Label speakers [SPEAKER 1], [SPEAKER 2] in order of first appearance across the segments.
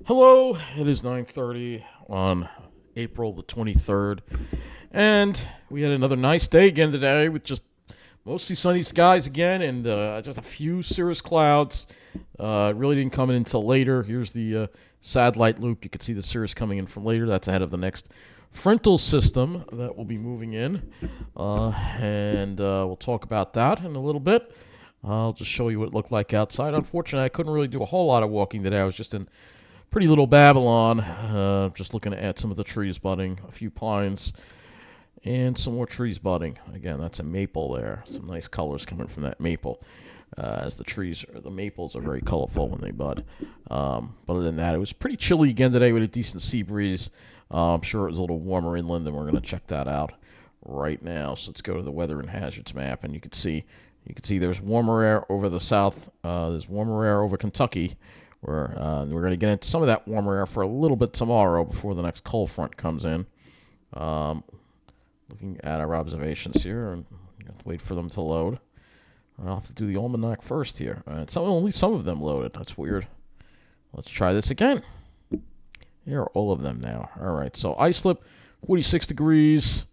[SPEAKER 1] Hello, it is 9:30 on April the 23rd, and we had another nice day again today with just mostly sunny skies again and just a few cirrus clouds. It really didn't come in until later. Here's the satellite loop. You can see the cirrus coming in from later. That's ahead of the next frontal system that will be moving in, and we'll talk about that in a little bit. I'll just show you what it looked like outside. Unfortunately, I couldn't really do a whole lot of walking today. I was just in pretty little Babylon. Just looking at some of the trees budding, a few pines, and some more trees budding. Again, that's a maple there. Some nice colors coming from that maple. As the maples are very colorful when they bud. But other than that, it was pretty chilly again today with a decent sea breeze. I'm sure it was a little warmer inland, and we're going to check that out right now. So let's go to the weather and hazards map, and you can see there's warmer air over the south. There's warmer air over Kentucky. We're going to get into some of that warmer air for a little bit tomorrow before the next cold front comes in. Looking at our observations here, and have to wait for them to load. I'll have to do the almanac first here. Only some of them loaded. That's weird. Let's try this again. Here are all of them now. All right, so islip, 46 degrees.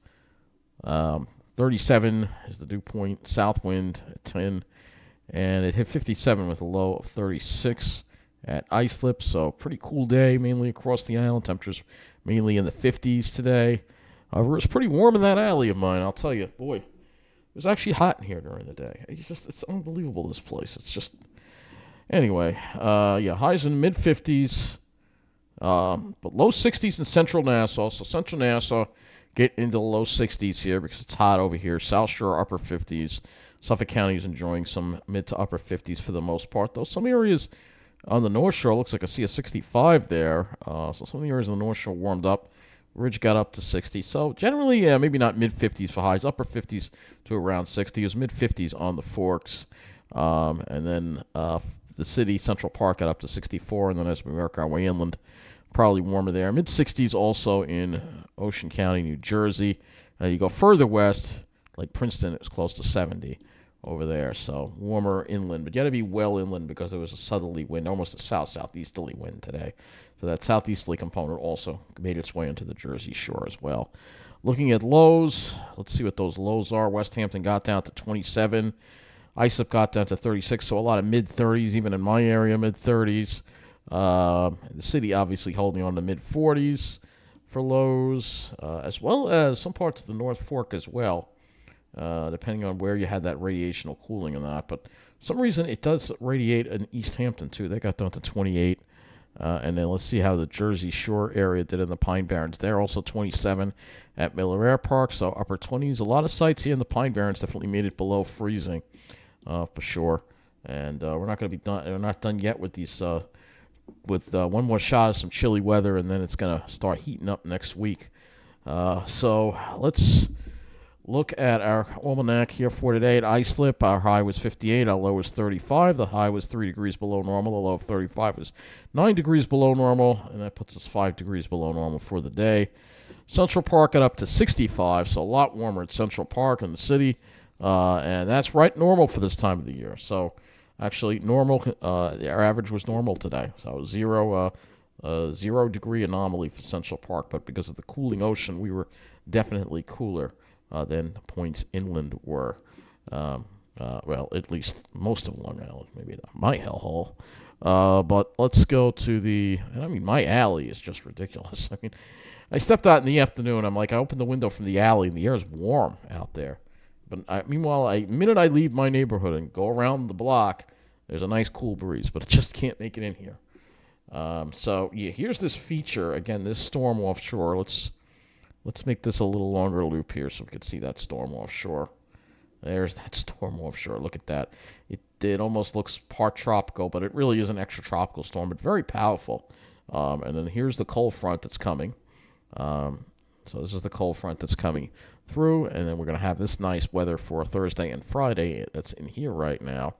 [SPEAKER 1] 37 is the dew point. South wind at 10. And it hit 57 with a low of 36 at islip. So pretty cool day, mainly across the island. Temperatures mainly in the 50s today. However, it was pretty warm in that alley of mine, I'll tell you. Boy, it was actually hot in here during the day. It's unbelievable, this place. It's just... Anyway, highs in mid-50s, but low 60s in central Nassau. So central Nassau get into the low 60s here because it's hot over here. South Shore, upper 50s. Suffolk County is enjoying some mid to upper 50s for the most part, though some areas on the North Shore, looks like I see a 65 there. So some of the areas on the North Shore warmed up. Ridge got up to 60. So generally, yeah, maybe not mid-50s for highs, upper 50s to around 60. It was mid-50s on the Forks. And then the city, Central Park, got up to 64. And then as we work our way inland, probably warmer there. Mid-60s also in Ocean County, New Jersey. You go further west, like Princeton, it was close to 70 over there. So warmer inland. But you got to be well inland because there was a southerly wind, almost a southeasterly wind today. So that southeasterly component also made its way into the Jersey Shore as well. Looking at lows, let's see what those lows are. West Hampton got down to 27. Islip got down to 36, so a lot of mid-30s, even in my area, mid-30s. The city obviously holding on to mid-40s for lows, as well as some parts of the North Fork as well, depending on where you had that radiational cooling or not. But for some reason, it does radiate in East Hampton, too. They got down to 28. And then let's see how the Jersey Shore area did in the Pine Barrens. They're also 27 at Miller Air Park, so upper 20s. A lot of sites here in the Pine Barrens definitely made it below freezing, for sure. And we're not going to be done. We're not done yet with these. With one more shot of some chilly weather, and then it's going to start heating up next week. So let's look at our almanac here for today. At islip, our high was 58, our low was 35. The high was 3 degrees below normal. The low of 35 was 9 degrees below normal, and that puts us 5 degrees below normal for the day. Central Park got up to 65, so a lot warmer at Central Park in the city, and that's right normal for this time of the year. So actually normal, our average was normal today, so zero degree anomaly for Central Park, but because of the cooling ocean, we were definitely cooler than the points inland were. Well, at least most of Long Island, maybe not my hellhole. But let's go to my alley is just ridiculous. I mean, I stepped out in the afternoon. I opened the window from the alley, and the air is warm out there. But meanwhile, the minute I leave my neighborhood and go around the block, there's a nice cool breeze, but it just can't make it in here. Here's this feature. Again, this storm offshore. Let's make this a little longer loop here so we can see that storm offshore. There's that storm offshore. Look at that. It almost looks part tropical, but it really is an extratropical storm, but very powerful. And then here's the cold front that's coming. So this is the cold front that's coming through, and then we're going to have this nice weather for Thursday and Friday that's in here right now.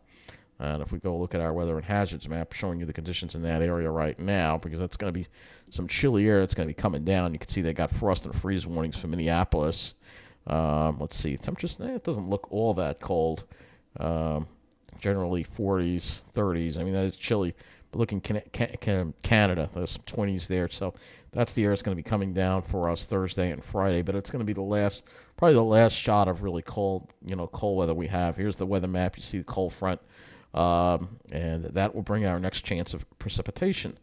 [SPEAKER 1] And if we go look at our weather and hazards map, showing you the conditions in that area right now, because that's going to be some chilly air that's going to be coming down. You can see they got frost and freeze warnings for Minneapolis. Let's see. Temperatures, it doesn't look all that cold. Generally 40s, 30s. I mean, that is chilly. looking Canada. There's some 20s there, so that's the air that's going to be coming down for us Thursday and Friday. But it's going to be probably the last shot of really cold, cold weather we have. Here's the weather map. You see the cold front, and that will bring our next chance of precipitation.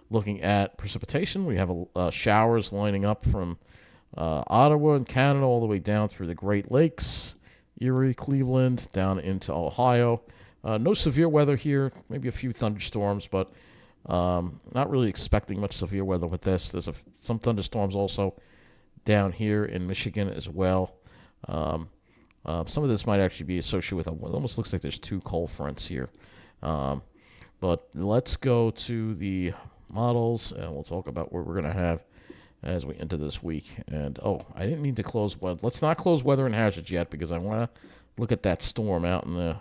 [SPEAKER 1] Looking at precipitation, we have showers lining up from Ottawa and Canada all the way down through the Great Lakes, Erie, Cleveland, down into Ohio. No severe weather here, maybe a few thunderstorms, but not really expecting much severe weather with this. There's some thunderstorms also down here in Michigan as well. Some of this might actually be associated with it almost looks like there's two cold fronts here. But let's go to the models, and we'll talk about what we're going to have as we enter this week. And, I didn't mean to close weather. Let's not close weather and hazards yet because I want to look at that storm out in the...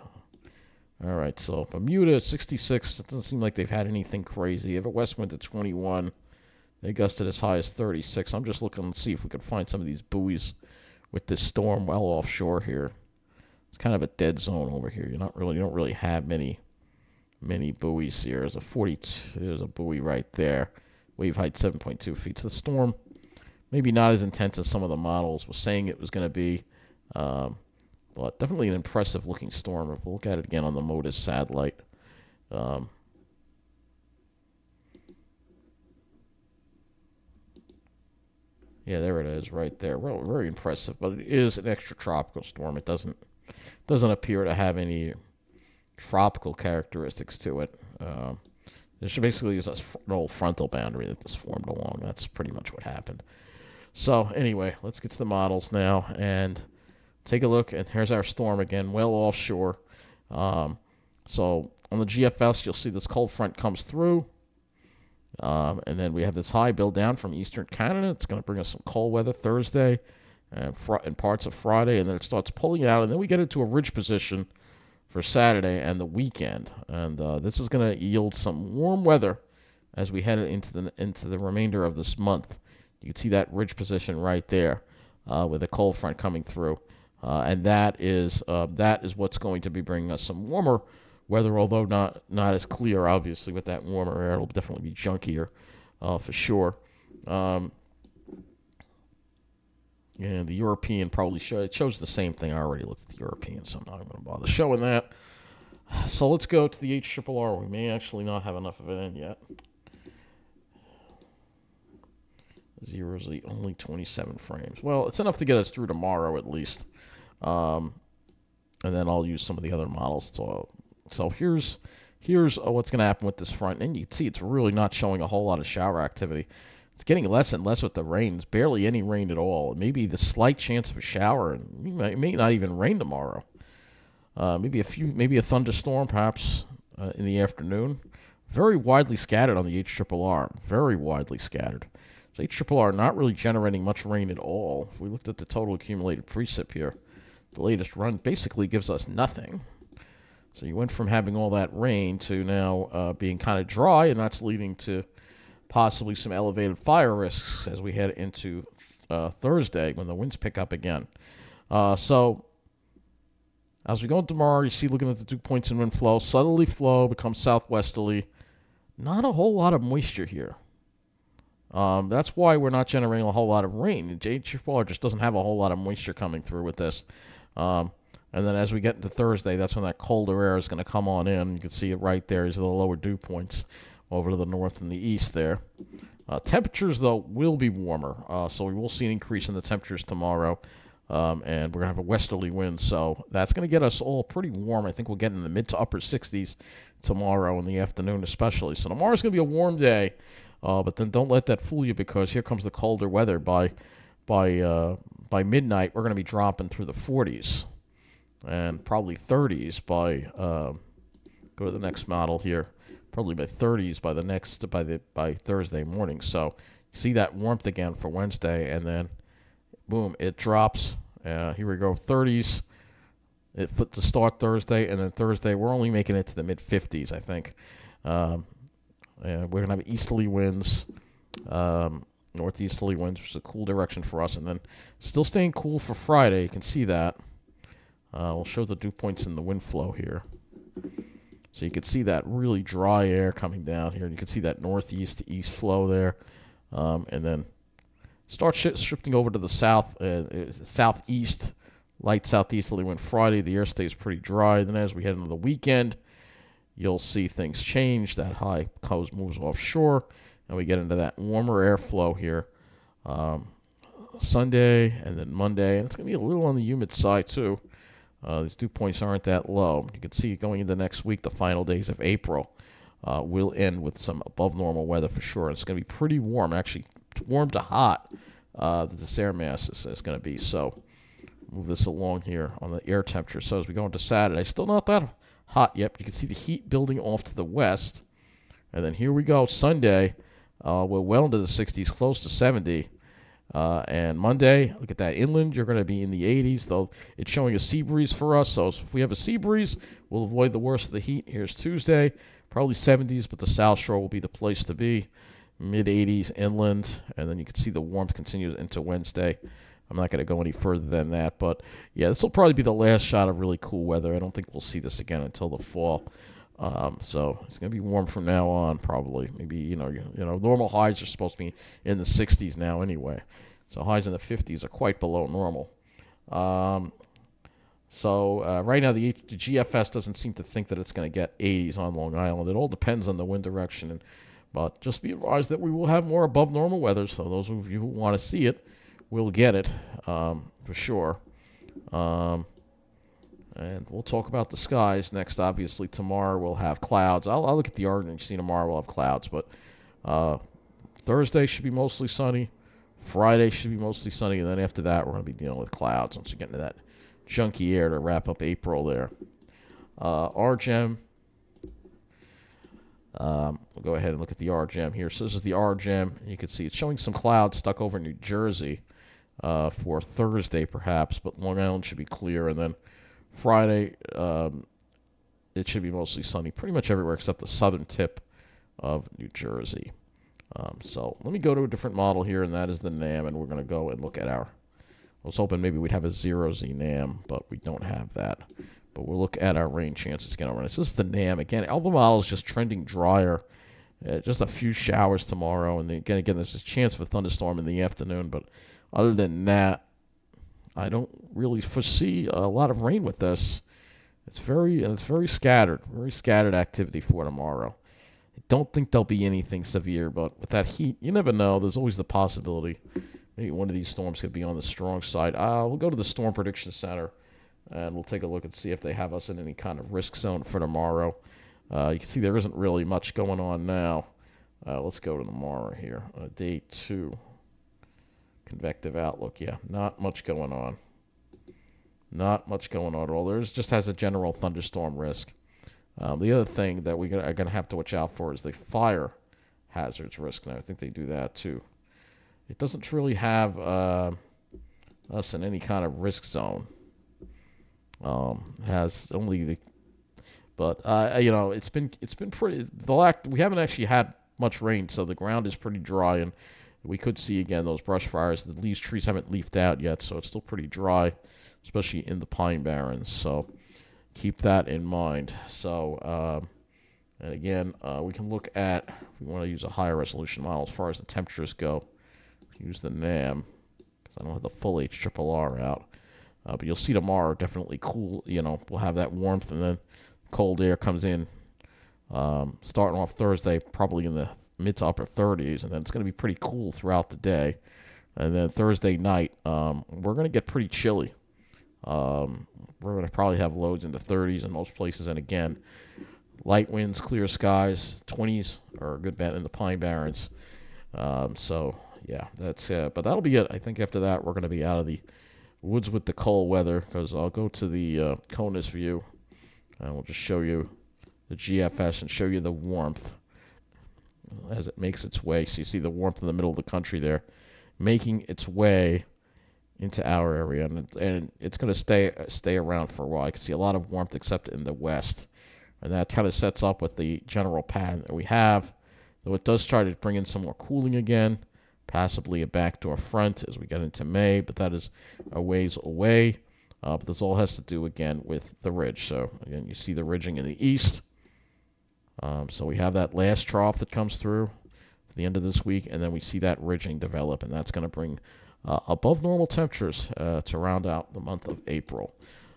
[SPEAKER 1] All right, so Bermuda, 66. It doesn't seem like they've had anything crazy. Ever West went to 21. They gusted as high as 36. I'm just looking to see if we can find some of these buoys with this storm well offshore here. It's kind of a dead zone over here. You don't really have many buoys here. There's a 42. There's a buoy right there. Wave height 7.2 feet. So the storm maybe not as intense as some of the models were saying it was going to be, but definitely an impressive looking storm. If we look at it again on the MODIS satellite, yeah, there it is right there. Well, very impressive, but it is an extratropical storm. It doesn't appear to have any tropical characteristics to it. There basically is an old frontal boundary that this formed along. That's pretty much what happened. So anyway, let's get to the models now and take a look. And here's our storm again, well offshore. So on the GFS, you'll see this cold front comes through. And then we have this high build down from eastern Canada. It's going to bring us some cold weather Thursday and parts of Friday. And then it starts pulling out. And then we get into a ridge position for Saturday and the weekend, and this is going to yield some warm weather as we head into the remainder of this month. You can see that ridge position right there with a cold front coming through, and that is what's going to be bringing us some warmer weather, although not as clear. Obviously, with that warmer air, it'll definitely be junkier for sure. And the European probably shows the same thing. I already looked at the European, so I'm not going to bother showing that. So let's go to the HRRR. We may actually not have enough of it in yet. 0 is the only 27 frames. Well, it's enough to get us through tomorrow at least. And then I'll use some of the other models. So here's what's going to happen with this front. And you can see it's really not showing a whole lot of shower activity. It's getting less and less with the rain. There's barely any rain at all. Maybe the slight chance of a shower, and it may not even rain tomorrow. Maybe a thunderstorm, perhaps in the afternoon. Very widely scattered on the HRRR. Very widely scattered. So HRRR not really generating much rain at all. If we looked at the total accumulated precip here, the latest run basically gives us nothing. So you went from having all that rain to now being kind of dry, and that's leading to possibly some elevated fire risks as we head into Thursday when the winds pick up again. So as we go tomorrow, you see, looking at the 2 points in wind flow, southerly flow becomes southwesterly. Not a whole lot of moisture here. That's why we're not generating a whole lot of rain. HRRR just doesn't have a whole lot of moisture coming through with this. And then as we get into Thursday, that's when that colder air is going to come on in. You can see it right there. These are the lower dew points over to the north and the east there. Temperatures, though, will be warmer. So we will see an increase in the temperatures tomorrow. And we're going to have a westerly wind. So that's going to get us all pretty warm. I think we'll get in the mid to upper 60s tomorrow in the afternoon especially. So tomorrow's going to be a warm day. But then don't let that fool you, because here comes the colder weather. By midnight, we're going to be dropping through the 40s and probably 30s by go to the next model here. Probably by 30s by Thursday morning. So you see that warmth again for Wednesday, and then boom, it drops. Here we go, 30s. It put to start Thursday, and then Thursday we're only making it to the mid 50s, I think. And we're gonna have easterly winds, northeasterly winds, which is a cool direction for us, and then still staying cool for Friday. You can see that. We'll show the dew points in the wind flow here. So you can see that really dry air coming down here. And you can see that northeast to east flow there. And then start shifting over to the southeast, light southeasterly wind Friday. The air stays pretty dry. Then as we head into the weekend, you'll see things change. That high coast moves offshore, and we get into that warmer airflow here Sunday and then Monday. And it's going to be a little on the humid side, too. These dew points aren't that low. You can see going into next week, the final days of April will end with some above normal weather for sure. It's going to be pretty warm, actually warm to hot. This air mass is going to be. So move this along here on the air temperature. So as we go into Saturday, still not that hot yet. You can see the heat building off to the west. And then here we go, Sunday. We're well into the 60s, close to 70. And Monday, look at that. Inland, you're going to be in the 80s, though it's showing a sea breeze for us. So if we have a sea breeze, we'll avoid the worst of the heat. Here's Tuesday, probably 70s, but the South Shore will be the place to be. Mid-80s inland, and then you can see the warmth continues into Wednesday. I'm not going to go any further than that, but yeah, this will probably be the last shot of really cool weather. I don't think we'll see this again until the fall. So it's going to be warm from now on, probably. Maybe, normal highs are supposed to be in the 60s now anyway. So highs in the 50s are quite below normal. So right now the GFS doesn't seem to think that it's going to get 80s on Long Island. It all depends on the wind direction. But just be advised that we will have more above normal weather. So those of you who want to see it will get it for sure. And we'll talk about the skies next. Obviously, tomorrow we'll have clouds. I'll look at the Oregon. You see, tomorrow we'll have clouds. But Thursday should be mostly sunny. Friday should be mostly sunny. And then after that, we're going to be dealing with clouds once we get into that junky air to wrap up April there. RGEM. We'll go ahead and look at the RGEM here. So this is the RGEM. You can see it's showing some clouds stuck over New Jersey for Thursday, perhaps. But Long Island should be clear. And then Friday, it should be mostly sunny pretty much everywhere except the southern tip of New Jersey. So let me go to a different model here, and that is the NAM, and we're going to go and look at I was hoping maybe we'd have a 0Z NAM, but we don't have that. But we'll look at our rain chances again. So this is the NAM. Again, all the model is just trending drier. Just a few showers tomorrow, and then again, there's a chance for thunderstorm in the afternoon, but other than that, I don't really foresee a lot of rain with this. It's very scattered activity for tomorrow. I don't think there'll be anything severe, but with that heat, you never know. There's always the possibility maybe one of these storms could be on the strong side. We'll go to the Storm Prediction Center, and we'll take a look and see if they have us in any kind of risk zone for tomorrow. You can see there isn't really much going on now. Let's go to tomorrow here. Day 2. Convective outlook, yeah, not much going on. Not much going on at all. There's just has a general thunderstorm risk. The other thing that we are going to have to watch out for is the fire hazards risk. Now, I think they do that too. It doesn't really have us in any kind of risk zone. It has only the, but it's been pretty. We haven't actually had much rain, so the ground is pretty dry, and we could see again those brush fires. The trees haven't leafed out yet, so it's still pretty dry, especially in the pine barrens. So keep that in mind. So and again, we can look at, if we want to use a higher resolution model as far as the temperatures go, use the NAM because I don't have the full HRRR out. But you'll see tomorrow definitely cool. We'll have that warmth, and then cold air comes in. Starting off Thursday, probably in the mid to upper 30s, and then it's going to be pretty cool throughout the day. And then Thursday night, we're going to get pretty chilly. We're going to probably have lows in the 30s in most places, and again, light winds, clear skies, 20s are a good bet in the Pine Barrens. So yeah, that's it. But that'll be it. I think after that, we're going to be out of the woods with the cold weather, because I'll go to the CONUS view, and we'll just show you the GFS and show you the warmth as it makes its way. So you see the warmth in the middle of the country there, making its way into our area, and it's going to stay around for a while. I can see a lot of warmth except in the west, and that kind of sets up with the general pattern that we have, though it does try to bring in some more cooling again, possibly a backdoor front as we get into May, but that is a ways away. But this all has to do again with the ridge. So again, you see the ridging in the east, So we have that last trough that comes through at the end of this week, and then we see that ridging develop, and that's going to bring above normal temperatures to round out the month of April.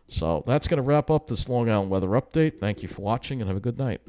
[SPEAKER 1] So that's going to wrap up this Long Island weather update. Thank you for watching, and have a good night.